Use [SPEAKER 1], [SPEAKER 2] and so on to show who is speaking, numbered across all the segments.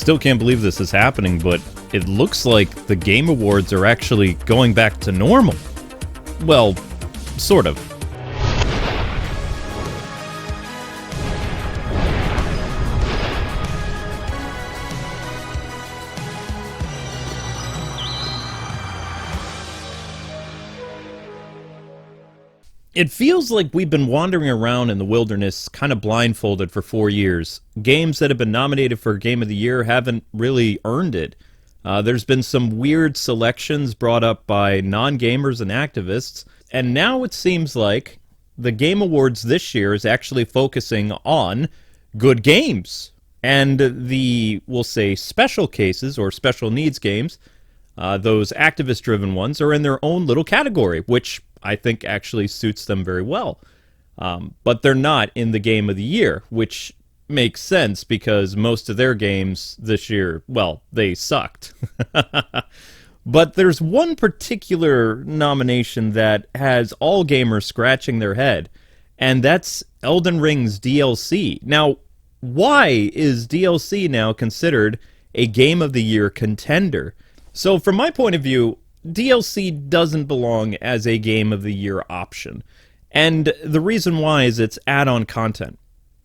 [SPEAKER 1] Still can't believe this is happening, but it looks like the Game Awards are actually going back to normal. Well, sort of. It feels like we've been wandering around in the wilderness kind of blindfolded for 4 years. Games that have been nominated for Game of the Year haven't really earned it. There's been some weird selections brought up by non-gamers and activists, and now it seems like the Game Awards this year is actually focusing on good games. And the, we'll say, special cases or special needs games, those activist-driven ones, are in their own little category, which I think actually suits them very well. But they're not in the Game of the Year, which makes sense because most of their games this year, well, they sucked. But there's one particular nomination that has all gamers scratching their head, and that's Elden Ring's DLC. Now, why is DLC now considered a Game of the Year contender? So from my point of view, DLC doesn't belong as a Game of the Year option. And the reason why is it's add-on content.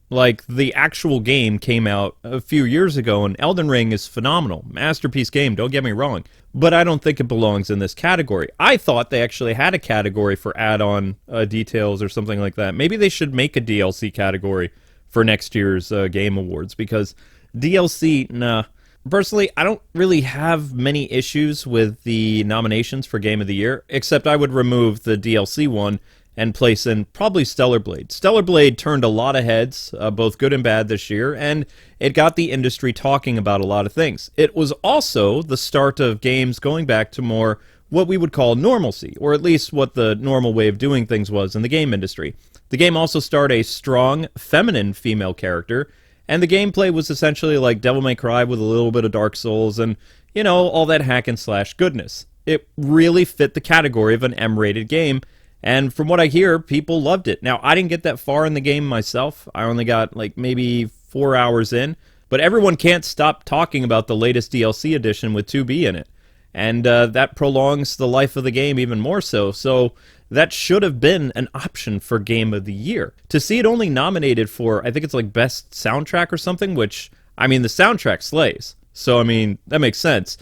[SPEAKER 1] Like, the actual game came out a few years ago, and Elden Ring is phenomenal. Masterpiece game, don't get me wrong. But I don't think it belongs in this category. I thought they actually had a category for add-on details or something like that. Maybe they should make a DLC category for next year's Game Awards, because DLC, nah. Personally, I don't really have many issues with the nominations for Game of the Year, except I would remove the DLC one and place in probably Stellar Blade. Stellar Blade turned a lot of heads, both good and bad this year, and it got the industry talking about a lot of things. It was also the start of games going back to more what we would call normalcy, or at least what the normal way of doing things was in the game industry. The game also starred a strong, feminine female character, and the gameplay was essentially like Devil May Cry with a little bit of Dark Souls and, you know, all that hack and slash goodness. It really fit the category of an M-rated game, and from what I hear, people loved it. Now, I didn't get that far in the game myself. I only got like maybe 4 hours in, but everyone can't stop talking about the latest DLC edition with 2B in it. And that prolongs the life of the game even more so. So that should have been an option for Game of the Year. To see it only nominated for, I think it's like Best Soundtrack or something, which, I mean, the soundtrack slays. So, I mean, that makes sense.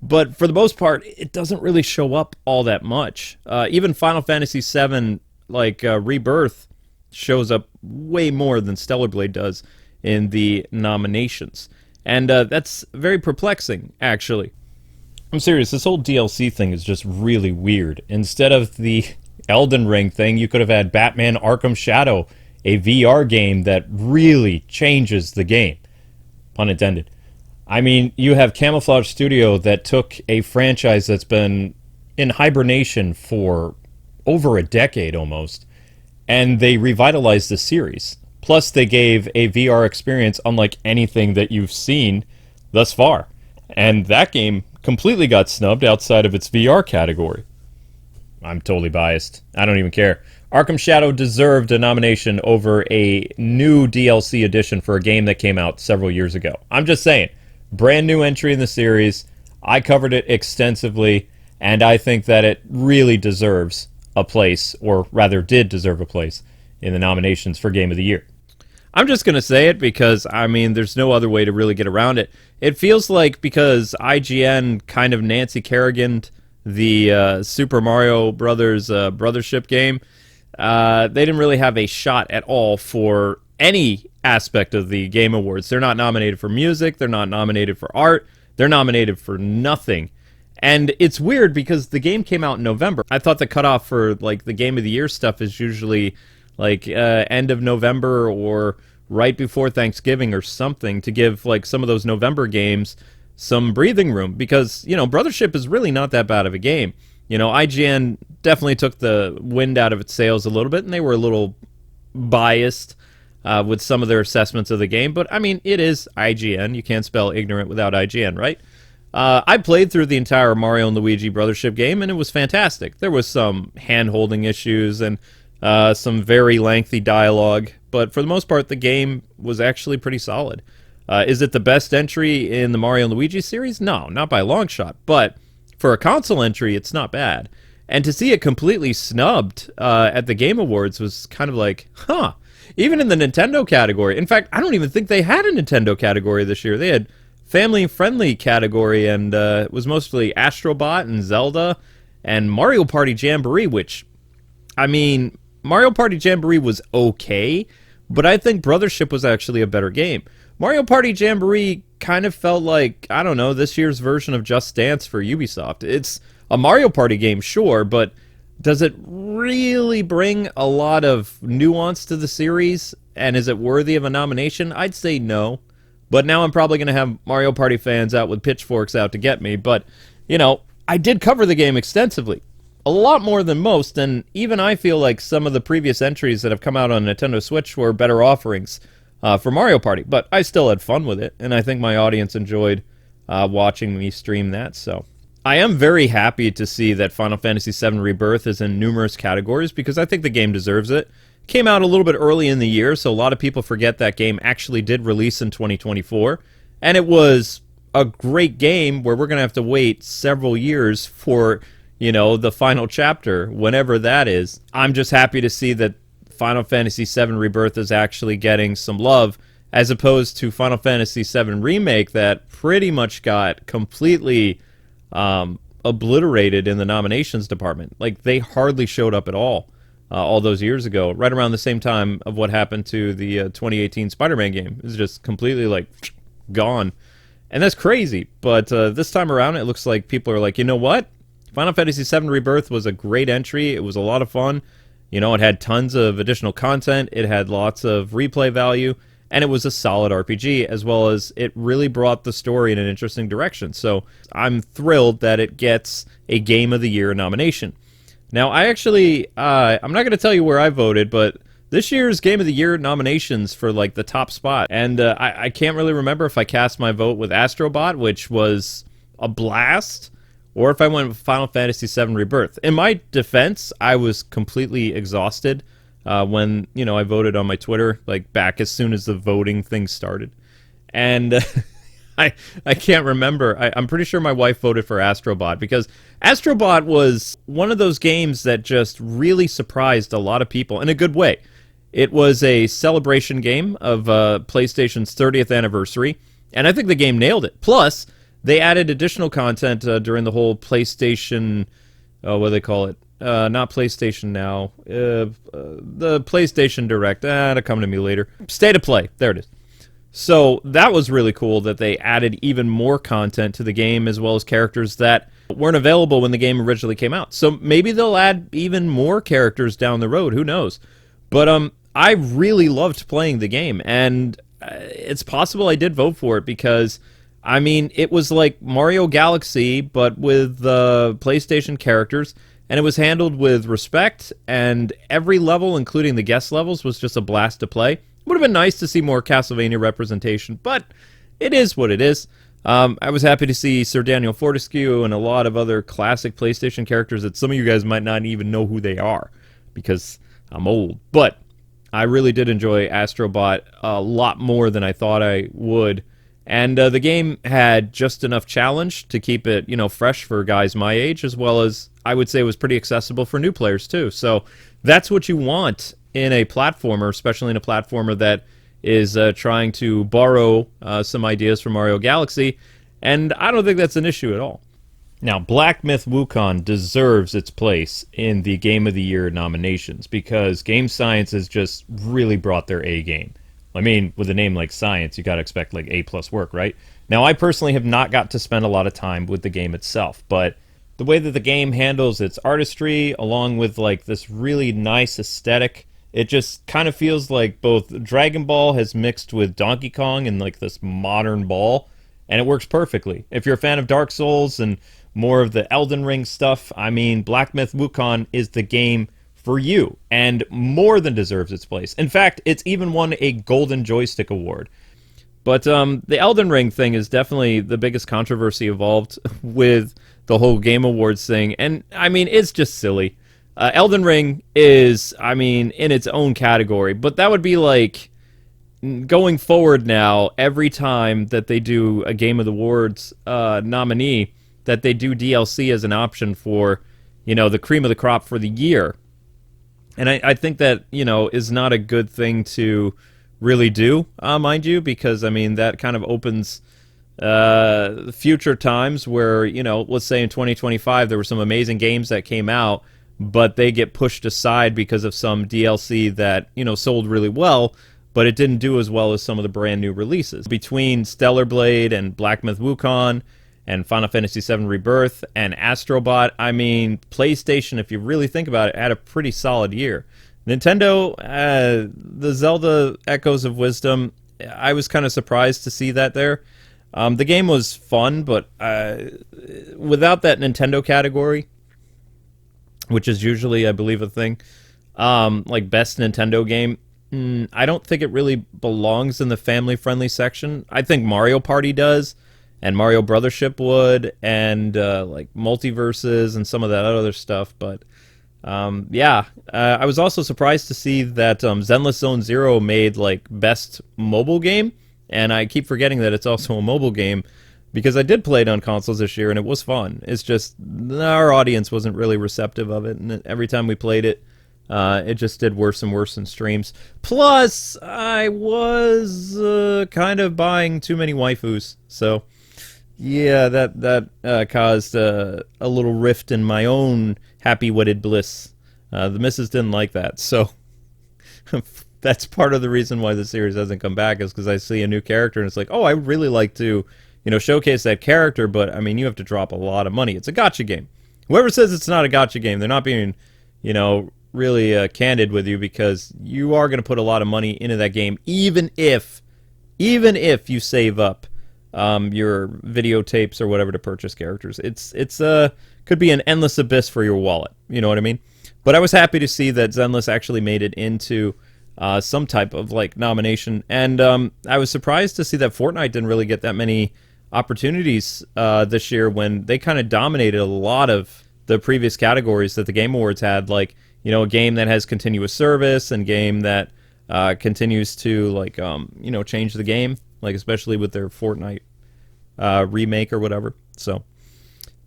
[SPEAKER 1] But for the most part, it doesn't really show up all that much. Even Final Fantasy VII, like Rebirth, shows up way more than Stellar Blade does in the nominations. And that's very perplexing, actually. I'm serious, this whole DLC thing is just really weird. Instead of the Elden Ring thing, you could have had Batman Arkham Shadow, a VR game that really changes the game. Pun intended. I mean, you have Camouflage Studio that took a franchise that's been in hibernation for over a decade almost, and they revitalized the series. Plus, they gave a VR experience unlike anything that you've seen thus far. And that game completely got snubbed outside of its VR category. I'm totally biased. I don't even care. Arkham Shadow deserved a nomination over a new DLC edition for a game that came out several years ago. I'm just saying. Brand new entry in the series. I covered it extensively, and I think that it really deserves a place, or rather did deserve a place, in the nominations for Game of the Year. I'm just going to say it because, I mean, there's no other way to really get around it. It feels like because IGN kind of Nancy Kerrigan'd the Super Mario Brothers Brothership game, they didn't really have a shot at all for any aspect of the Game Awards. They're not nominated for music, they're not nominated for art, they're nominated for nothing. And it's weird because the game came out in November. I thought the cutoff for like the Game of the Year stuff is usually like end of November or right before Thanksgiving or something, to give like some of those November games some breathing room, because, you know, Brothership is really not that bad of a game. You know, IGN definitely took the wind out of its sails a little bit, and they were a little biased with some of their assessments of the game, but I mean, it is IGN. You can't spell ignorant without IGN, right? I played through the entire Mario and Luigi Brothership game, and it was fantastic. There was some hand-holding issues and some very lengthy dialogue, but for the most part, the game was actually pretty solid. Is it the best entry in the Mario and Luigi series? No, not by a long shot. But for a console entry, it's not bad. And to see it completely snubbed at the Game Awards was kind of like, huh. Even in the Nintendo category. In fact, I don't even think they had a Nintendo category this year. They had family-friendly category, and it was mostly Astrobot and Zelda and Mario Party Jamboree, which, I mean, Mario Party Jamboree was okay, but I think Brothership was actually a better game. Mario Party Jamboree kind of felt like, I don't know, this year's version of Just Dance for Ubisoft. It's a Mario Party game, sure, but does it really bring a lot of nuance to the series? And is it worthy of a nomination? I'd say no. But now I'm probably going to have Mario Party fans out with pitchforks out to get me. But, you know, I did cover the game extensively. A lot more than most, and even I feel like some of the previous entries that have come out on Nintendo Switch were better offerings for Mario Party. But I still had fun with it, and I think my audience enjoyed watching me stream that, so... I am very happy to see that Final Fantasy VII Rebirth is in numerous categories because I think the game deserves it. Came out a little bit early in the year, so a lot of people forget that game actually did release in 2024. And it was a great game where we're going to have to wait several years for, you know, the final chapter, whenever that is. I'm just happy to see that Final Fantasy VII Rebirth is actually getting some love, as opposed to Final Fantasy VII Remake that pretty much got completely... obliterated in the nominations department. Like, they hardly showed up at all those years ago, right around the same time of what happened to the 2018 Spider-Man game. It's just completely, like, gone. And that's crazy, but this time around, it looks like people are like, you know what? Final Fantasy VII Rebirth was a great entry. It was a lot of fun. You know, it had tons of additional content. It had lots of replay value. And it was a solid RPG, as well as it really brought the story in an interesting direction. So I'm thrilled that it gets a Game of the Year nomination. Now, I actually, I'm not going to tell you where I voted, but this year's Game of the Year nominations for, like, the top spot. And I can't really remember if I cast my vote with Astrobot, which was a blast, or if I went with Final Fantasy VII Rebirth. In my defense, I was completely exhausted. When, you know, I voted on my Twitter, like, back as soon as the voting thing started. And I can't remember. I'm pretty sure my wife voted for Astrobot, because Astrobot was one of those games that just really surprised a lot of people in a good way. It was a celebration game of PlayStation's 30th anniversary, and I think the game nailed it. Plus, they added additional content during the whole PlayStation... what do they call it? Not PlayStation Now. The PlayStation Direct. It'll come to me later. State of Play. There it is. So that was really cool that they added even more content to the game, as well as characters that weren't available when the game originally came out. So maybe they'll add even more characters down the road. Who knows? But I really loved playing the game, and it's possible I did vote for it because... I mean, it was like Mario Galaxy, but with PlayStation characters, and it was handled with respect, and every level, including the guest levels, was just a blast to play. It would have been nice to see more Castlevania representation, but it is what it is. I was happy to see Sir Daniel Fortescue and a lot of other classic PlayStation characters that some of you guys might not even know who they are, because I'm old. But I really did enjoy Astrobot a lot more than I thought I would. And the game had just enough challenge to keep it, you know, fresh for guys my age, as well as I would say it was pretty accessible for new players too. So that's what you want in a platformer, especially in a platformer that is trying to borrow some ideas from Mario Galaxy. And I don't think that's an issue at all. Now, Black Myth Wukong deserves its place in the Game of the Year nominations because Game Science has just really brought their A game. I mean, with a name like Science, you got to expect like A+ work, right? Now, I personally have not got to spend a lot of time with the game itself, but the way that the game handles its artistry, along with like this really nice aesthetic, it just kind of feels like both Dragon Ball has mixed with Donkey Kong and like this modern ball, and it works perfectly. If you're a fan of Dark Souls and more of the Elden Ring stuff, I mean, Black Myth Wukong is the game for you, and more than deserves its place. In fact, it's even won a Golden Joystick Award. But the Elden Ring thing is definitely the biggest controversy involved with the whole Game Awards thing, and I mean, it's just silly. Elden Ring is, I mean, in its own category, but that would be like going forward now, every time that they do a Game of the Awards nominee, that they do DLC as an option for, the cream of the crop for the year. And I think that, is not a good thing to really do, mind you, because, I mean, that kind of opens future times where, let's say in 2025 there were some amazing games that came out, but they get pushed aside because of some DLC that, sold really well, but it didn't do as well as some of the brand new releases. Between Stellar Blade and Black Myth Wukong and Final Fantasy VII Rebirth and Astrobot, I mean, PlayStation, if you really think about it, had a pretty solid year. Nintendo, the Zelda Echoes of Wisdom, I was kind of surprised to see that there. The game was fun, but without that Nintendo category, which is usually, I believe, a thing, like Best Nintendo Game, I don't think it really belongs in the family-friendly section. I think Mario Party does, and Mario Brothership would, and like Multiverses and some of that other stuff, but yeah. I was also surprised to see that Zenless Zone Zero made like Best Mobile Game, and I keep forgetting that it's also a mobile game, because I did play it on consoles this year, and it was fun. It's just our audience wasn't really receptive of it, and every time we played it, it just did worse and worse in streams. Plus, I was kind of buying too many waifus, so yeah, that caused a little rift in my own happy wedded bliss. The missus didn't like that, so that's part of the reason why the series hasn't come back, is because I see a new character and it's like, oh, I would really like to, showcase that character, but I mean, you have to drop a lot of money. It's a gacha game. Whoever says it's not a gacha game, they're not being, really candid with you, because you are going to put a lot of money into that game, even if you save up your videotapes or whatever to purchase characters. It's could be an endless abyss for your wallet. You know what I mean? But I was happy to see that Zenless actually made it into some type of like nomination, and I was surprised to see that Fortnite didn't really get that many opportunities this year, when they kind of dominated a lot of the previous categories that the Game Awards had, like a game that has continuous service and game that continues to like change the game, like especially with their Fortnite remake or whatever. So,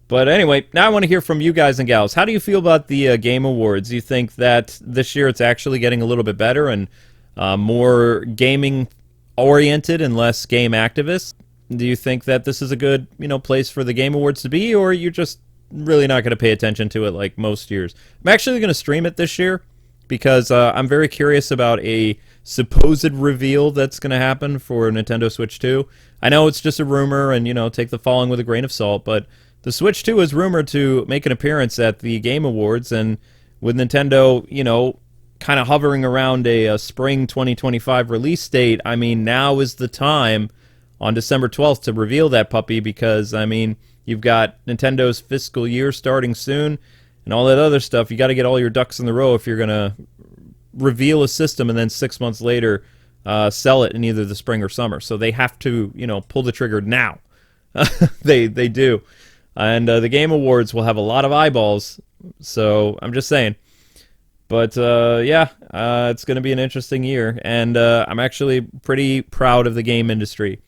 [SPEAKER 1] but anyway, now I want to hear from you guys and gals. How do you feel about the Game Awards? Do you think that this year it's actually getting a little bit better and more gaming oriented and less game activists? Do you think that this is a good place for the Game Awards to be, or are you just really not going to pay attention to it like most years? I'm actually going to stream it this year, because I'm very curious about a supposed reveal that's going to happen for Nintendo Switch 2. I know it's just a rumor, and take the following with a grain of salt, but the Switch 2 is rumored to make an appearance at the Game Awards, and with Nintendo, kind of hovering around a spring 2025 release date, I mean, now is the time on December 12th to reveal that puppy, because, I mean, you've got Nintendo's fiscal year starting soon and all that other stuff. You got to get all your ducks in the row if you're going to reveal a system and then 6 months later sell it in either the spring or summer. So they have to, pull the trigger now. They do. And the Game Awards will have a lot of eyeballs, so I'm just saying. But, yeah, it's going to be an interesting year, and I'm actually pretty proud of the game industry.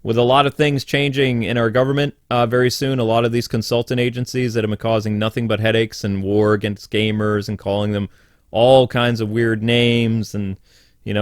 [SPEAKER 1] With a lot of things changing in our government very soon, a lot of these consultant agencies that have been causing nothing but headaches and war against gamers and calling them all kinds of weird names and,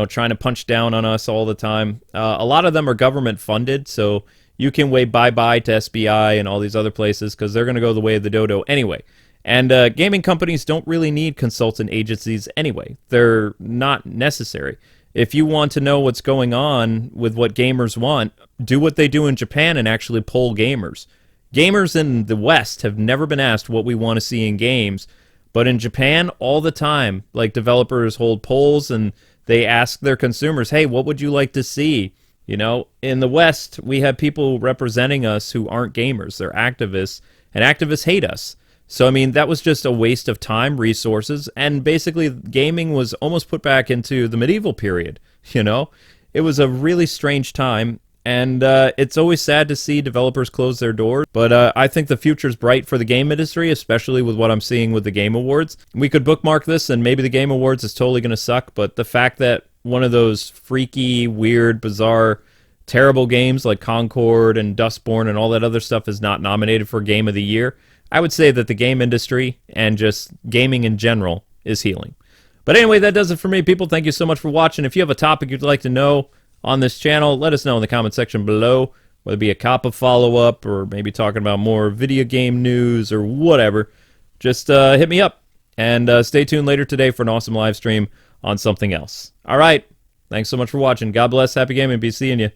[SPEAKER 1] trying to punch down on us all the time. A lot of them are government funded, so you can wave bye-bye to SBI and all these other places, because they're going to go the way of the dodo anyway. And gaming companies don't really need consultant agencies anyway. They're not necessary. If you want to know what's going on with what gamers want, do what they do in Japan and actually poll gamers. Gamers in the West have never been asked what we want to see in games, but in Japan, all the time, like, developers hold polls and they ask their consumers, hey, what would you like to see? In the West, we have people representing us who aren't gamers. They're activists, and activists hate us. So, I mean, that was just a waste of time, resources, and basically gaming was almost put back into the medieval period, It was a really strange time, and it's always sad to see developers close their doors, but I think the future's bright for the game industry, especially with what I'm seeing with the Game Awards. We could bookmark this, and maybe the Game Awards is totally going to suck, but the fact that one of those freaky, weird, bizarre, terrible games like Concord and Dustborn and all that other stuff is not nominated for Game of the Year, I would say that the game industry and just gaming in general is healing. But anyway, that does it for me, people. Thank you so much for watching. If you have a topic you'd like to know on this channel, let us know in the comment section below, whether it be a COPPA follow-up or maybe talking about more video game news or whatever. Just hit me up, and stay tuned later today for an awesome live stream on something else. All right, thanks so much for watching. God bless, happy gaming, be seeing you.